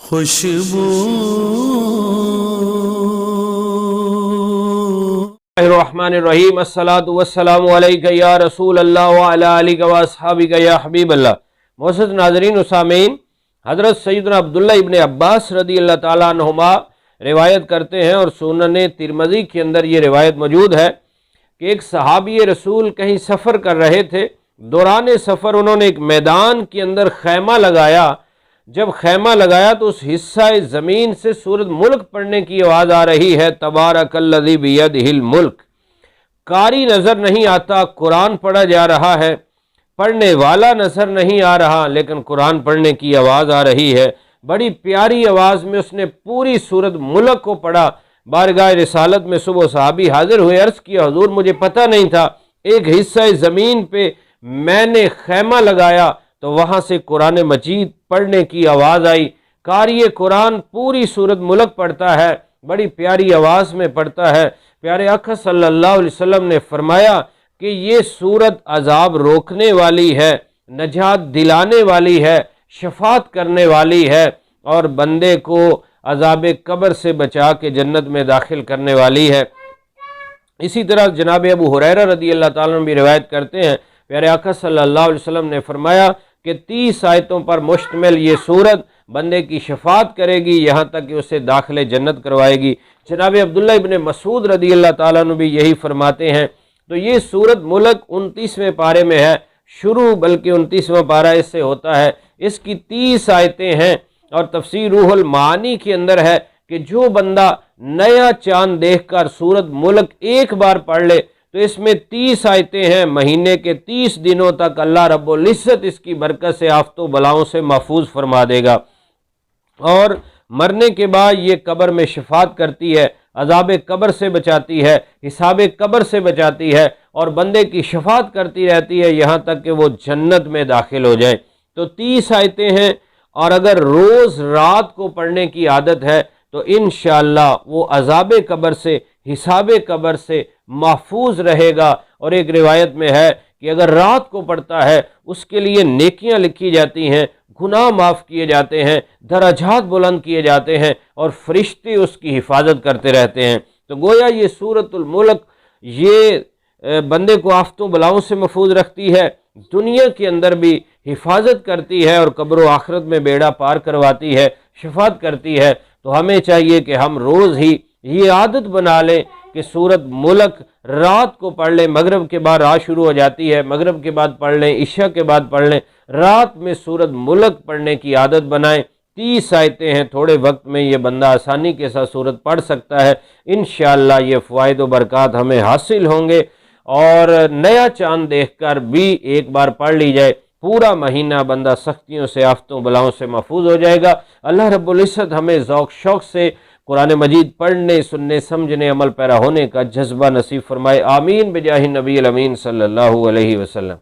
خوشبو الرحمن الرحیم الصلاۃ والسلام علیک یا رسول اللہ وعلی آلک و اصحابک یا حبیب اللہ۔ معزز ناظرین و سامعین، حضرت سیدنا عبداللہ ابن عباس رضی اللہ تعالیٰ عنہما روایت کرتے ہیں اور سنن ترمذی کے اندر یہ روایت موجود ہے کہ ایک صحابی رسول کہیں سفر کر رہے تھے۔ دوران سفر انہوں نے ایک میدان کے اندر خیمہ لگایا۔ جب خیمہ لگایا تو اس حصہ زمین سے سورۃ ملک پڑھنے کی آواز آ رہی ہے، تبارک الذی بیدہ الملک۔ قاری نظر نہیں آتا، قرآن پڑھا جا رہا ہے، پڑھنے والا نظر نہیں آ رہا، لیکن قرآن پڑھنے کی آواز آ رہی ہے۔ بڑی پیاری آواز میں اس نے پوری سورۃ ملک کو پڑھا۔ بارگاہ رسالت میں صبح صحابی حاضر ہوئے، عرض کیا حضور مجھے پتہ نہیں تھا، ایک حصہ زمین پہ میں نے خیمہ لگایا تو وہاں سے قرآن مجید پڑھنے کی آواز آئی۔ قاری قرآن پوری سورۃ ملک پڑھتا ہے، بڑی پیاری آواز میں پڑھتا ہے۔ پیارے آقا صلی اللہ علیہ وسلم نے فرمایا کہ یہ سورت عذاب روکنے والی ہے، نجات دلانے والی ہے، شفاعت کرنے والی ہے اور بندے کو عذاب قبر سے بچا کے جنت میں داخل کرنے والی ہے۔ اسی طرح جناب ابو ہریرہ رضی اللہ تعالیٰ عنہ بھی روایت کرتے ہیں، پیارے آقا صلی اللہ علیہ وسلم نے فرمایا کہ 30 آیتوں پر مشتمل یہ سورت بندے کی شفاعت کرے گی یہاں تک کہ اسے داخل جنت کروائے گی۔ جناب عبداللہ ابن مسعود رضی اللہ تعالیٰ عنہ بھی یہی فرماتے ہیں۔ تو یہ سورت ملک 29ویں پارے میں ہے، شروع بلکہ 29واں پارہ اس سے ہوتا ہے۔ اس کی 30 آیتیں ہیں اور تفسیر روح المعانی کے اندر ہے کہ جو بندہ نیا چاند دیکھ کر سورت ملک ایک بار پڑھ لے تو اس میں 30 آیتیں ہیں، مہینے کے 30 دنوں تک اللہ رب العزت اس کی برکت سے آفت و بلاؤں سے محفوظ فرما دے گا، اور مرنے کے بعد یہ قبر میں شفاعت کرتی ہے، عذاب قبر سے بچاتی ہے، حساب قبر سے بچاتی ہے اور بندے کی شفاعت کرتی رہتی ہے یہاں تک کہ وہ جنت میں داخل ہو جائے۔ تو 30 آیتیں ہیں اور اگر روز رات کو پڑھنے کی عادت ہے تو انشاءاللہ وہ عذاب قبر سے، حساب قبر سے محفوظ رہے گا۔ اور ایک روایت میں ہے کہ اگر رات کو پڑھتا ہے اس کے لیے نیکیاں لکھی جاتی ہیں، گناہ معاف کیے جاتے ہیں، درجات بلند کیے جاتے ہیں اور فرشتے اس کی حفاظت کرتے رہتے ہیں۔ تو گویا یہ سورۃ الملک یہ بندے کو آفتوں بلاؤں سے محفوظ رکھتی ہے، دنیا کے اندر بھی حفاظت کرتی ہے اور قبر و آخرت میں بیڑا پار کرواتی ہے، شفاعت کرتی ہے۔ تو ہمیں چاہیے کہ ہم روز ہی یہ عادت بنا لیں کہ سورۃ ملک رات کو پڑھ لیں، مغرب کے بعد رات شروع ہو جاتی ہے، مغرب کے بعد پڑھ لیں، عشاء کے بعد پڑھ لیں، رات میں سورۃ ملک پڑھنے کی عادت بنائیں۔ 30 آیتیں ہیں، تھوڑے وقت میں یہ بندہ آسانی کے ساتھ سورت پڑھ سکتا ہے۔ انشاءاللہ یہ فوائد و برکات ہمیں حاصل ہوں گے، اور نیا چاند دیکھ کر بھی ایک بار پڑھ لی جائے، پورا مہینہ بندہ سختیوں سے، آفتوں بلاؤں سے محفوظ ہو جائے گا۔ اللہ رب العزت ہمیں ذوق شوق سے قرآن مجید پڑھنے، سننے، سمجھنے، عمل پیرا ہونے کا جذبہ نصیب فرمائے، آمین بجاہ نبی الامین صلی اللہ علیہ وسلم۔